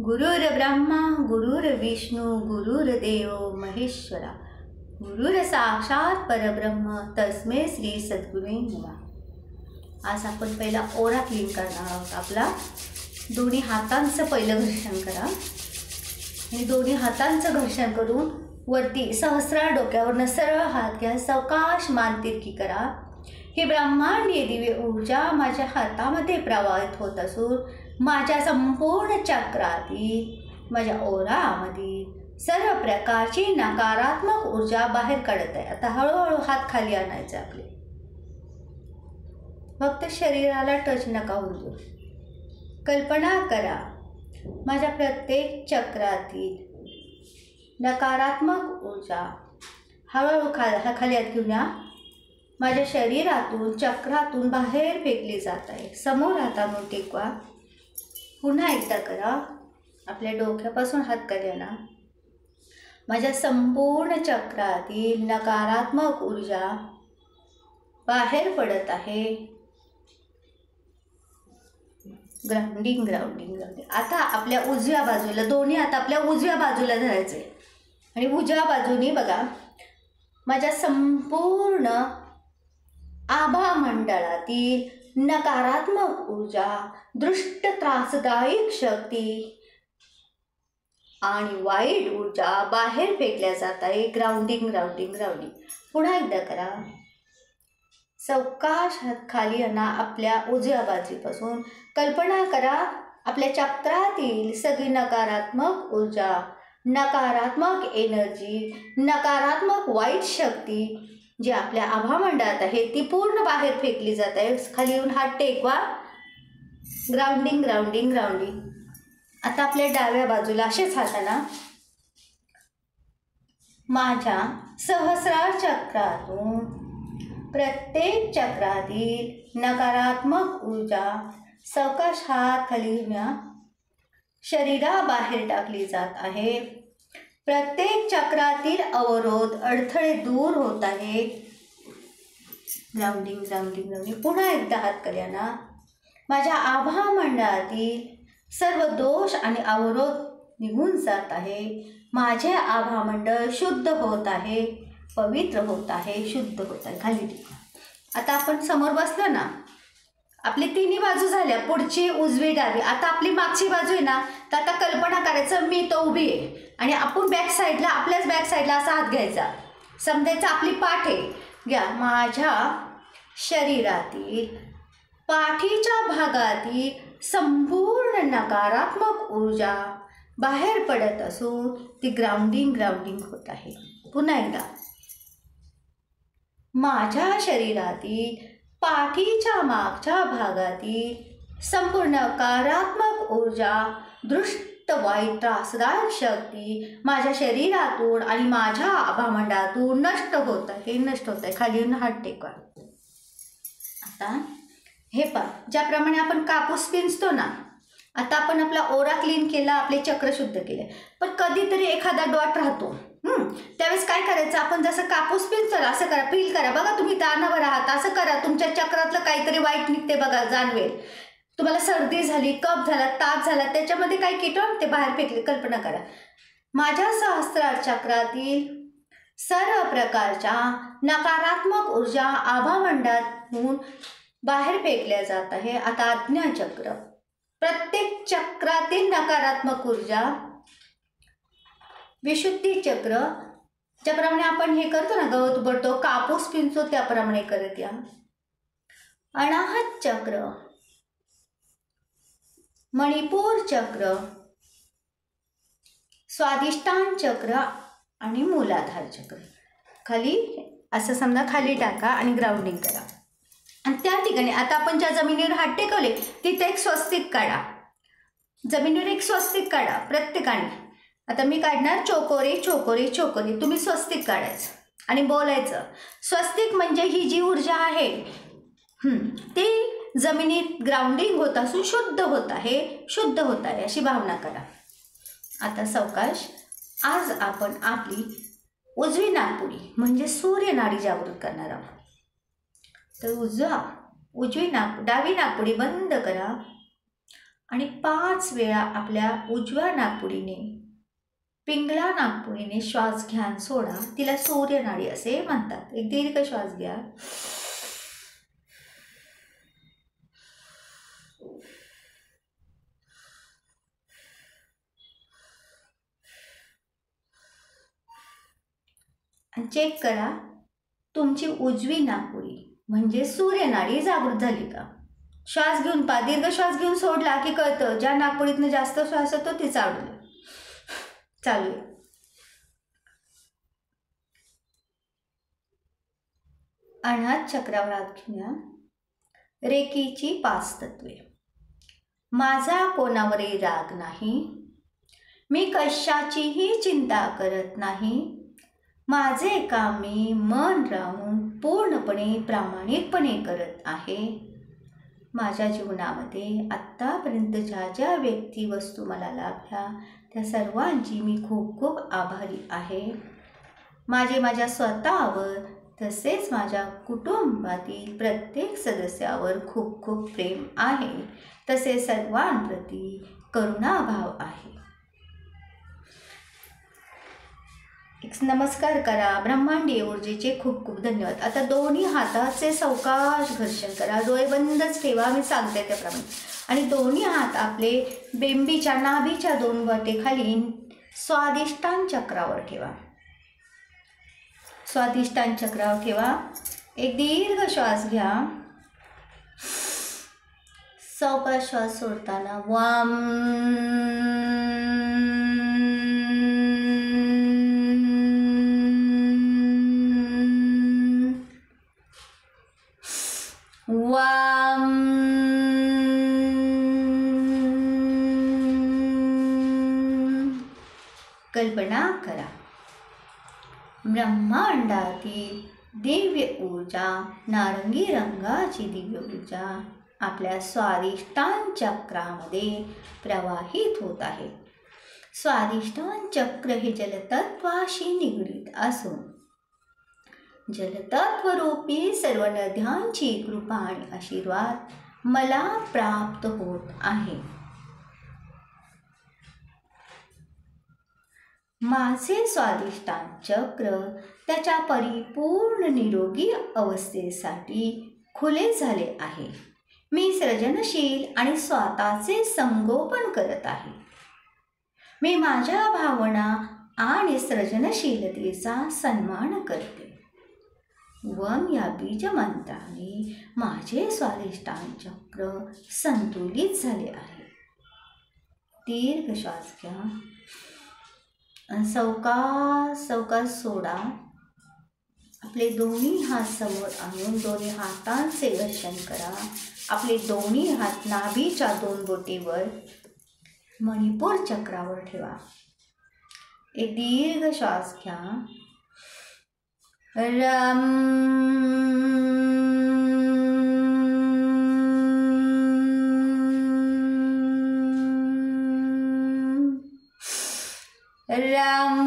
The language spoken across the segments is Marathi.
गुरुर्ब्रह्मा गुरुर्विष्णू गुरुर्देव महेश्वरा गुरुर साक्षात परब्रह्म तस्मै श्री सद्गुरुवे नमः। आज आपण पहिला ओरा क्लीन करणार आहोत। आपला दोन्ही हातांचं पहिलं घर्षण करा आणि दोन्ही हातांचं घर्षण करून वरती सहस्रार डोक्यावरनं सरळ हात घ्या, सावकाश मान तिरकी करा। ही ब्रह्मांडीय दिव्य ऊर्जा माझ्या हातामध्ये प्रवाहित होत असून माझ्या संपूर्ण चक्रातील माझ्या ओरामध्ये सर्व प्रकारची नकारात्मक ऊर्जा बाहेर काढत आहे। आता हळूहळू हात खाली आणायचे आपले, फक्त शरीराला टच नका होऊ देऊ। कल्पना करा माझ्या प्रत्येक चक्रातील नकारात्मक ऊर्जा हळूहळू खाली हात घेऊन या, माझ्या शरीरातून चक्रातून बाहेर फेकली जात आहे। समोर हात आणून टेकवा, पुन्हा एकदा करा। आपल्या डोक्यापासून हात खाली आणा। माझ्या संपूर्ण चक्रातील नकारात्मक ऊर्जा बाहेर पडत आहे। Grounding grounding grounding. आता आपल्या उजव्या बाजूला दोन्ही हात आपल्या उजव्या बाजूला धरायचे आणि उजव्या बाजूनी बघा माझ्या संपूर्ण आभा मंडळातील नकारात्मक ऊर्जा, दृष्ट त्रासदायक शक्ती आणि वाईट ऊर्जा बाहेर फेकल्या जात आहे। Grounding grounding grounding. पुन्हा एकदा करा। सावकाश हात खाली आणा आपल्या उजव्या बाजूपासून। कल्पना करा आपल्या चक्रातील सगळी नकारात्मक ऊर्जा, नकारात्मक एनर्जी, नकारात्मक वाईट शक्ती जी आपल्या आभामंडळात आहे ती पूर्ण बाहेर फेकली जात आहे। खाली येऊन हात टेकवा। Grounding grounding grounding. आता आपल्या डाव्या बाजूला असेच हाताना माझ्या सहस्रार चक्रातून प्रत्येक चक्रातील नकारात्मक ऊर्जा सावकाश हात खाली घेऊन शरीराबाहेर टाकली जात आहे। प्रत्येक चक्रातील अवरोध अडथळे दूर होत आहे। Grounding grounding grounding. पुन्हा एकदा हात खाली आणा। माझ्या आभा मंडळातील सर्व दोष आणि अवरोध निघून जात आहे। माझे आभा मंडळ शुद्ध होत आहे, पवित्र होत आहे, शुद्ध होत आहे। खाली टेका। आता आपण समोर बसलो ना, आपली तिन्ही बाजू झाल्या, पुढची उजवी डावी। आता आपली मागची बाजू आहे ना, तर आता कल्पना करायचं मी तो उभी आहे आणि आपण बॅक साईडला आपल्याच बॅक साईडला असा हात घ्यायचा, समजायचं आपली पाठ आहे। घ्या माझ्या शरीरातील पाठीच्या भागातील संपूर्ण नकारात्मक ऊर्जा बाहेर पडत असून ती ग्राउंडिंग ग्राउंडिंग होत आहे। पुन्हा एकदा माझ्या शरीरातील पाठीच्या मागच्या भागातील संपूर्ण नकारात्मक ऊर्जा, दृष्ट वाईट त्रासदायक शक्ती माझ्या शरीरातून आणि माझ्या आभामंडळातून नष्ट होत आहे, नष्ट होत आहे। खाली येऊन हात टेकवा। आता हे पहा, ज्याप्रमाणे आपण कापूस पिंजतो ना, आता आपण आपला ओरा क्लीन केला, आपले चक्र शुद्ध केले, पण कधीतरी एखादा डॉट राहतो। त्यावेळेस काय करायचं, आपण जसं कापूस पिंजतो असं करा, फील करा। बघा तुम्ही ताणावर आहात, असं करा, तुमच्या चक्रातलं काहीतरी वाईट निघते बघा, जाणवेल। तुम्हाला सर्दी झाली, कफ झाला, ताप झाला, त्याच्यामध्ये काय कीटोन ते बाहेर फेकले, कल्पना करा। माझ्या सहस्रार चक्रातील सर्व प्रकारच्या नकारात्मक ऊर्जा आभामंडळातून बाहेर फेकल्या जात आहे। आता आज्ञाचक्र, प्रत्येक चक्रातील नकारात्मक ऊर्जा, विशुद्धी चक्र, ज्याप्रमाणे आपण हे करतो ना, गवत उपटतो, कापूस पिंजतो, त्याप्रमाणे करत या। अनाहत चक्र, मणिपूर चक्र, स्वादिष्टान चक्र आणि मूलाधार चक्र। खाली असं समजा खाली टाका आणि ग्राउंडिंग करा। आणि त्या ठिकाणी आता आपण ज्या जमिनीवर हात टेकवले तिथे एक स्वस्तिक काढा, जमिनीवर एक स्वस्तिक काढा प्रत्येकाने। आता मी काढणार चोकोरी चोकोरी चोकोरी, तुम्ही स्वस्तिक काढायचं आणि बोलायचं। स्वस्तिक म्हणजे ही जी ऊर्जा आहे ती जमिनीत ग्राउंडिंग होत असून शुद्ध होत आहे, शुद्ध होत आहे, अशी भावना करा। आता सावकाश आज आपण आपली उजवी नाकपुडी म्हणजे सूर्यनाडी जागृत करणार आहोत। तर उजवी डावी नाकपुडी बंद करा आणि 5 वेळा आपल्या उजव्या नाकपुडीने, पिंगला नाकपुडीने श्वास घ्या आणि सोडा. तिला सूर्यनाडी असे म्हणतात. एक दीर्घ श्वास घ्या आणि चेक करा तुमची उजवी नाकपुडी म्हणजे सूर्यनाडी जागृत झाली का. श्वास घेऊन दीर्घ श्वास घेऊन सोडला की कळतं. ज्या नाकपुडीतनं जास्त श्वास येतो ती चालू आहे. अनाहत चक्रावर हात घेऊया. रेकीची 5 तत्वे. माझा कोणावरही राग नाही. मी कशाचीही चिंता करत नाही. माझे काम मी मन राहून पूर्णपणे प्रामाणिकपणे करत आहे. माझ्या जीवनामध्ये आत्तापर्यंत ज्या ज्या व्यक्ती वस्तू मला लाभल्या त्या सर्वांची मी खूप खूप आभारी आहे. माझ्या स्वतःवर तसेच माझ्या कुटुंबातील प्रत्येक सदस्यावर खूप खूप प्रेम आहे. तसेच सर्वांप्रती करुणाभाव आहे. नमस्कार करा. ब्रह्मांडीय ऊर्जेचे खूप खूप धन्यवाद. आता दोन्ही हाताचे सावकाश घर्षण करा. डोळे बंदच ठेवा मी सांगते त्याप्रमाणे. आणि दोन्ही हात आपले बेंबीच्या नाभीच्या 2 वाटेखाली स्वादिष्टान चक्रावर ठेवा. स्वादिष्टान चक्रावर ठेवा. एक दीर्घ श्वास घ्या. सावकाश श्वास सोडताना वाम वाम कल्पना करा ब्रह्मांडातील दिव्य ऊर्जा, नारंगी रंगाची दिव्य ऊर्जा आपल्या स्वादिष्टान चक्रामध्ये प्रवाहित होत आहे. स्वादिष्टान चक्र हे जलतत्वाशी निगडीत असून जलतत्वरूपी सर्व नद्यांची कृपा आणि आशीर्वाद मला प्राप्त होत आहे. माझे स्वादिष्टान चक्र त्याच्या परिपूर्ण निरोगी अवस्थेसाठी खुले झाले आहे. मी सृजनशील आणि स्वतःचे संगोपन करत आहे. मी माझ्या भावना आणि सृजनशीलतेचा सन्मान करते. वम या बीज मंत्राने माझे स्वादिष्टान चक्र संतुलित झाले आहे. दीर्घ श्वास घ्या. सावकाश सावकाश सोडा. आपले दोन्ही हात समोर आणून दोन्ही हातांचे घर्षण करा. आपले दोन्ही हात नाभीच्या 2 बोटीवर मणिपूर चक्रावर ठेवा. एक दीर्घ श्वास घ्या. रम रम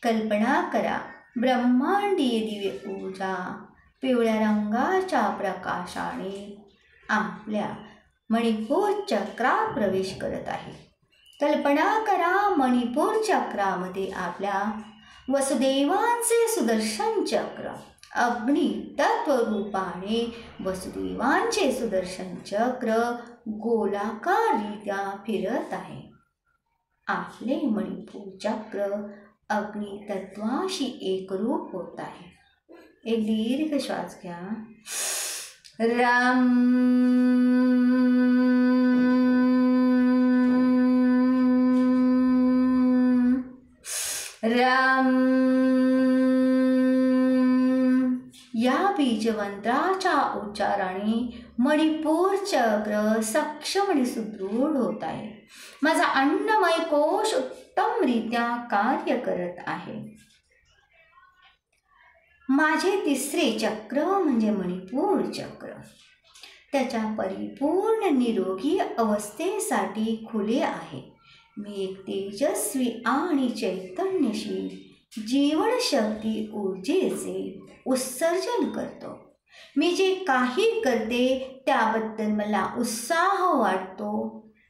कल्पना करा ब्रह्मांडीय दिव्य ऊर्जा पिवळ्या रंगाच्या प्रकाशाने आपल्या मणिपूर चक्रात प्रवेश करत आहे. कल्पना करा मणिपूर चक्रामध्ये आपल्या वसुदेवांचे सुदर्शन चक्र अग्नी तत्वरूपाने वसुदेवांचे सुदर्शन चक्र गोलाकाररित्या फिरत आहे. आपले मणिपूर चक्र अग्नी तत्वाशी एकरूप होत आहे. एक दीर्घ श्वास घ्या. राम राम या बीजमंत्राच्या उच्चाराने मणिपूर चक्र सक्षम आणि सुदृढ होत आहे. माझा अन्नमय कोश उत्तमरित्या कार्य करत आहे. माझे 3रे चक्र म्हणजे मणिपूर चक्र त्याच्या परिपूर्ण निरोगी अवस्थेसाठी खुले आहे. मी एक तेजस्वी आणि चैतन्यशील जीवनशक्ती ऊर्जेचे उत्सर्जन करतो. मी जे काही करते त्याबद्दल मला उत्साह वाटतो.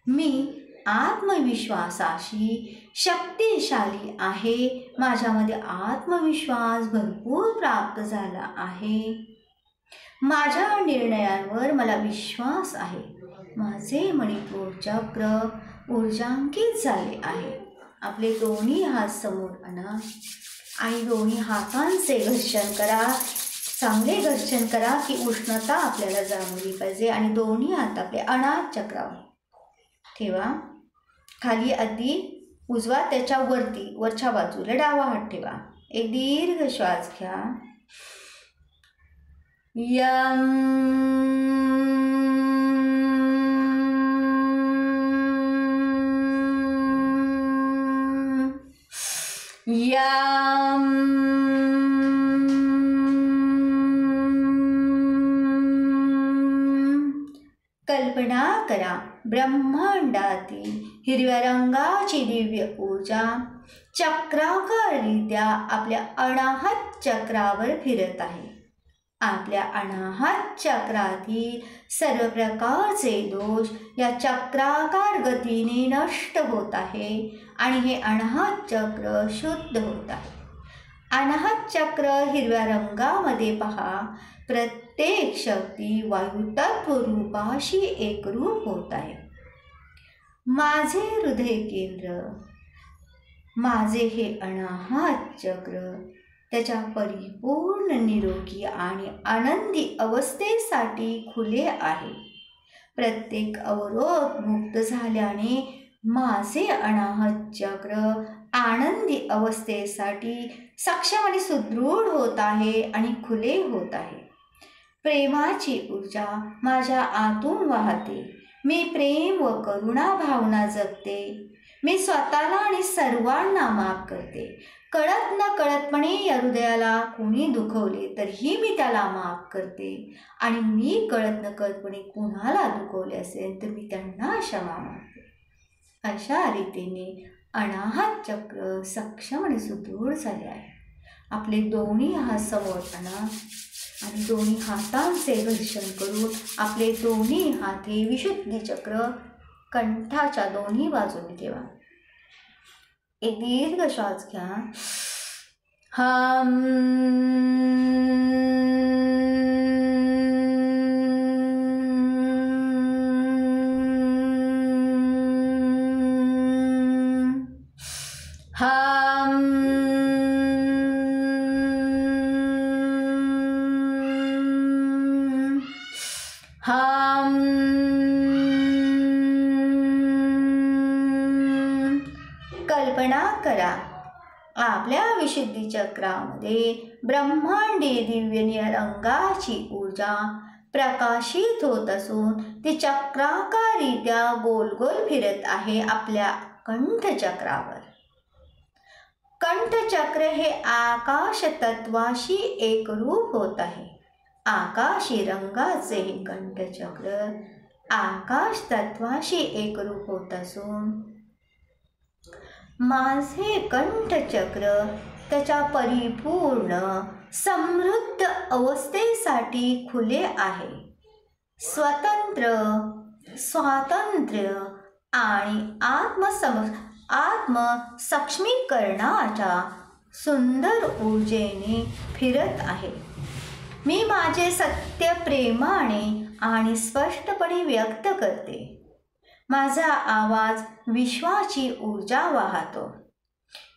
मी आत्मविश्वासाशी शक्तिशाली आहे. माझ्यामध्ये आत्मविश्वास भरपूर प्राप्त झाला आहे. माझ्या निर्णयांवर मला विश्वास आहे. माझे मणिपूर चक्र ऊर्जांकित झाले आहे. आपले दोन्ही हात समोर आणा आणि दोन्ही हातांचे घर्षण करा. चांगले घर्षण करा की उष्णता आपल्याला जाणवली पाहिजे. आणि दोन्ही हात आपले अनाहत चक्रावर ठेवा. खाली अगदी उजवा त्याच्या वरच्या बाजूला डावा हात ठेवा. एक दीर्घ श्वास घ्या. यम यम कल्पना करा ब्रह्मांडातील हिरव्या रंगाची दिव्य ऊर्जा चक्राकाररित्या आपल्या अनाहत चक्रावर फिरत आहे. आपल्या अनाहत चक्रातील सर्व प्रकारचे दोष या चक्राकार गतीने नष्ट होत आहे आणि हे अनाहत चक्र शुद्ध होत आहे. अनाहत चक्र हिरव्या रंगामध्ये पहा. प्रत्येक शक्ती वायुतत्व रूपाशी एकरूप होत आहे. माझे हृदय केंद्र, माझे हे अनाहत चक्र त्याच्या परिपूर्ण निरोगी आणि आनंदी अवस्थेसाठी खुले आहे. प्रत्येक अवरोध मुक्त झाल्याने माझे अनाहत चक्र आनंदी अवस्थेसाठी सक्षम आणि सुदृढ होत आहे आणि खुले होत आहे. प्रेमाची ऊर्जा माझ्या आतून वाहते. मी प्रेम व करुणा भावना जगते. मी स्वतःला आणि सर्वांना माफ करते. कळत न कळतपणे या हृदयाला कोणी दुखवले तरीही मी त्याला माफ करते. आणि मी कळत न कळतपणे कुणाला दुखवले असेल तर मी त्यांना क्षमा मागते. अशा रीतीने अनाहत चक्र सक्षम आणि सुदृढ झाले आहे. आपले दोन्ही हात समोर आणा आणि दोन्ही हातांचे घर्षण करून आपले दोन्ही हात हे विशुद्धी चक्र कंठाच्या दोन्ही बाजूने ठेवा. एक दीर्घ श्वास घ्या. हम हम हम कल्पना करा आपल्या विशुद्धी चक्रामध्ये ब्रह्मांडीय दिव्य निळ्या रंगाची ऊर्जा प्रकाशित होत असून ती चक्राकारित्या गोल गोल फिरत आहे आपल्या कंठचक्रावर. कंठचक्र हे आकाश तत्वाशी एकरूप होत आहे. आकाशी रंगाचे हे कंठचक्र आकाश तत्वाशी एकरूप होत असून माझे कंठचक्र त्याच्या परिपूर्ण समृद्ध अवस्थेसाठी खुले आहे. स्वातंत्र्य आणि आत्मसक्षमीकरणाच्या सुंदर ऊर्जेने फिरत आहे. मी माझे सत्य प्रेमाने आणि स्पष्टपणे व्यक्त करते. माझा आवाज विश्वाची ऊर्जा वाहतो.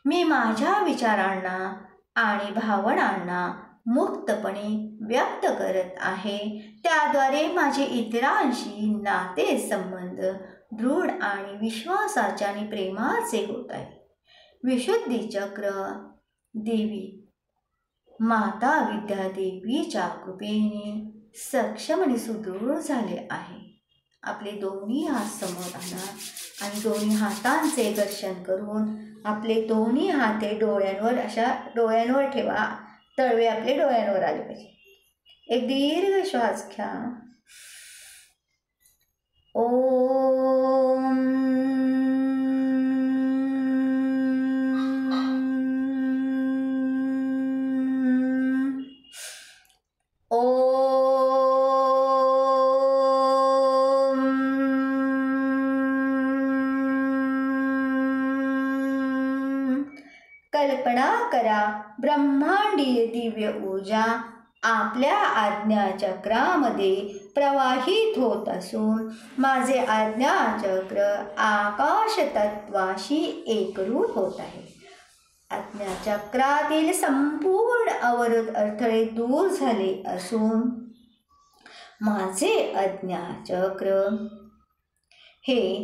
मी माझ्या विचारांना आणि भावनांना मुक्तपणे व्यक्त करत आहे. त्याद्वारे माझे इतरांशी नातेसंबंध दृढ आणि विश्वासाचे आणि प्रेमाचे होत आहे. विशुद्धी चक्र देवी माता विद्यादेवीच्या कृपेने सक्षम आणि सुदृढ झाले आहे. आपले दोन्ही हात समोर आणा आणि दोन्ही हातांचे घर्षण करून आपले दोन्ही हात डोळ्यांवर अशा डोळ्यांवर ठेवा. तळवे आपले डोळ्यांवर आले पाहिजे. एक दीर्घ श्वास घ्या. ओम कल्पना करा, ब्रह्मांडीय दिव्य ऊर्जा आपल्या आज्ञाचक्रामध्ये प्रवाहित होत असून माझे आज्ञाचक्र आकाश तत्वाशी एकरूप होत आहे. आज्ञाचक्रातील संपूर्ण अवरोध अडथळे दूर झाले असून माझे आज्ञाचक्र हे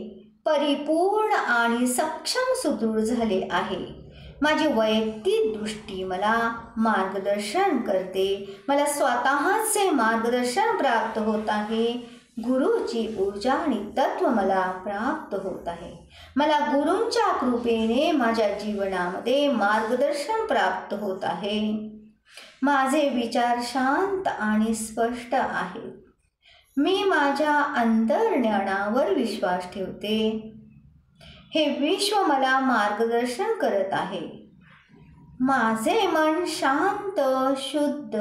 परिपूर्ण आणि सक्षम सुदृढ झाले आहे. माझी वैयक्तिक दृष्टी मला मार्गदर्शन करते. मला स्वतःचे मार्गदर्शन प्राप्त होत आहे. गुरुची ऊर्जा आणि तत्व मला प्राप्त होत आहे. मला गुरूंच्या कृपेने माझ्या जीवनामध्ये मार्गदर्शन प्राप्त होत आहे. माझे विचार शांत आणि स्पष्ट आहेत. मी माझ्या अंतर्ज्ञानावर विश्वास ठेवते. हे विश्व मला मार्गदर्शन करत आहे. माझे मन शांत, शुद्ध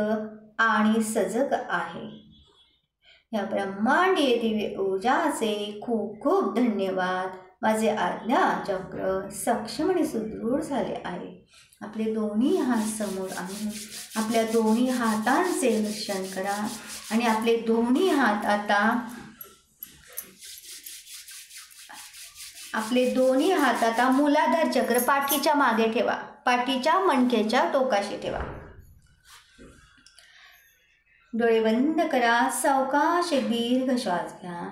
आणि सजग आहे. या ब्रह्मांडीय दिव्य ऊर्जाचे खूप खूप धन्यवाद. माझे आज्ञाचक्र सक्षम आणि सुदृढ झाले आहे. आपले दोन्ही हात समोर आणून आपल्या दोन्ही हातांचे घर्षण करा आणि आपले दोन्ही हात आता मूलाधार चक्र पाठीच्या मागे ठेवा. पाठीच्या मणक्याच्या टोकाशी ठेवा. डोळे बंद करा. सावकाश दीर्घ श्वास घ्या.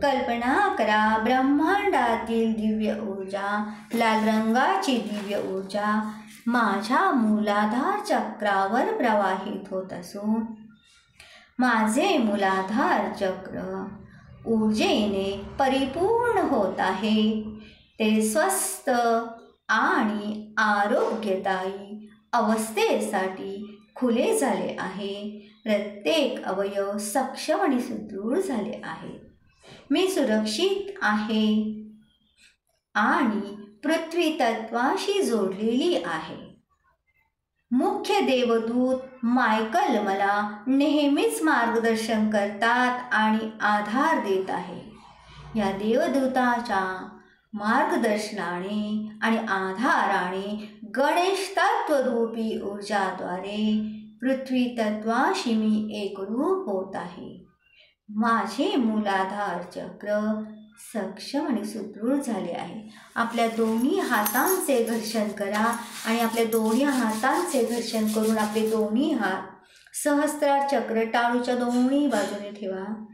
कल्पना करा, ब्रह्मांडातील दिव्य ऊर्जा, लाल रंगाची दिव्य ऊर्जा माझ्या मूलाधार चक्रावर प्रवाहित होत असून माझे मूलाधार चक्र ऊर्जेने परिपूर्ण होत आहे. ते स्वस्थ आणि आरोग्यदायी अवस्थेसाठी खुले झाले आहे. प्रत्येक अवयव सक्षम आणि सुदृढ झाले आहे. मी सुरक्षित आहे आणि पृथ्वी तत्वाशी जोडलेली आहे. मुख्य देवदूत मायकल मला नेहमीच मार्गदर्शन करतात आणि आधार देत आहे. या देवदूताच्या मार्गदर्शनाने आणि आधाराने गणेश तत्वरूपी ऊर्जाद्वारे पृथ्वी तत्वाशी मी एकरूप होत आहे. माझे मूलाधार चक्र सक्षम आणि सुदृढ झाले आहे. आपल्या दोन्ही हातांचे घर्षण करा आणि आपल्या दोन्ही हातांचे घर्षण करून आपले दोन्ही हात सहस्त्रार चक्र टाळूच्या दोन्ही बाजूने ठेवा.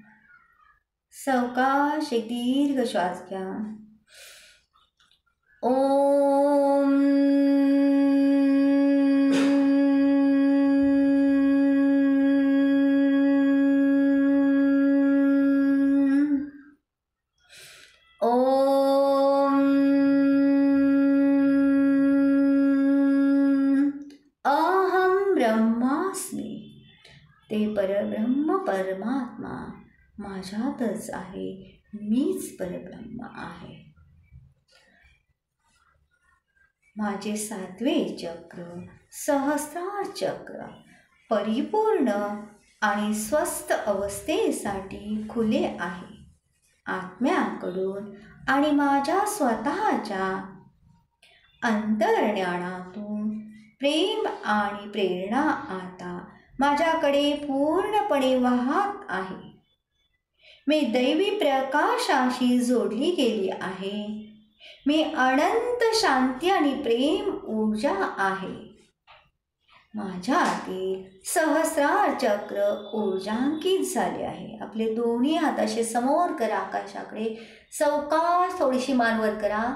सावकाश एक दीर्घ श्वास घ्या. ओम ओम अहम ब्रह्मास्मि. ते परब्रह्म परमात्मा माझ्यातच आहे. मीच परब्रह्म आहे. माझे सातवे चक्र सहस्रार चक्र परिपूर्ण आणि स्वस्थ अवस्थेसाठी खुले आहे. आत्म्याकडून आणि माझ्या स्वतःच्या अंतर्ज्ञानातून प्रेम आणि प्रेरणा आता माझ्याकडे पूर्णपणे वाहत आहे. मी दैवी प्रकाशाशी जोडली गेली आहे. मी अनंत शांती आणि प्रेम ऊर्जा आहे. माझ्यातील सहस्रार चक्र ऊर्जांकित झाले आहे. आपले दोन्ही हात असे समोर करा आकाशाकडे. सावकाश थोडीशी मान वर करा.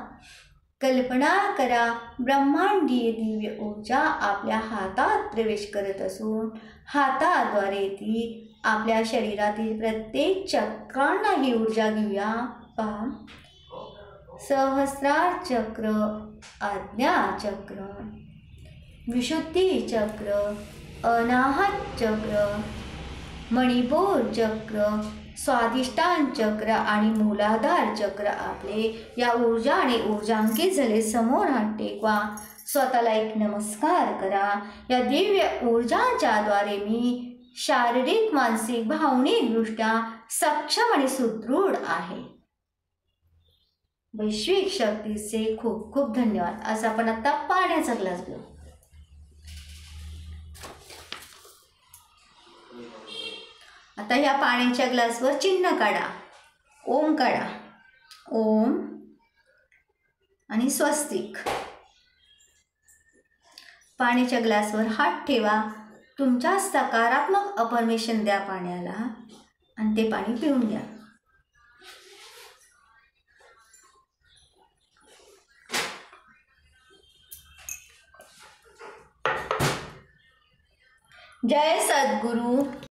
कल्पना करा, ब्रह्मांडीय दिव्य ऊर्जा आपल्या हातात प्रवेश करत असून हाताद्वारे ती आपल्या शरीरातील प्रत्येक चक्रांना ही ऊर्जा घेऊया. पहा, सहस्रार चक्र, आज्ञा चक्र, विशुद्धी चक्र, अनाहत चक्र, मणिपूर चक्र, स्वाधिष्ठान चक्र आणि मूलाधार चक्र आपले या ऊर्जा आणि ऊर्जांकित झाले समोर हात टेकवा. स्वतःला एक नमस्कार करा. या दिव्य ऊर्जांच्या द्वारे मी शारीरिक, मानसिक, भावनिकदृष्ट्या सक्षम आणि सुदृढ आहे. वैश्विक शक्तीचे खूप खूप धन्यवाद. आज आपण आता पाण्याचा ग्लास घेऊ. आता या पाण्याच्या ग्लासवर चिन्ह काढा. ओम काढा. ओम आणि स्वस्तिक. पाण्याच्या ग्लासवर हात ठेवा. तुमच्या सकारात्मक अफर्मेशन द्या पाण्याला आणि ते पाणी पिऊन घ्या. जय सद्गुरु.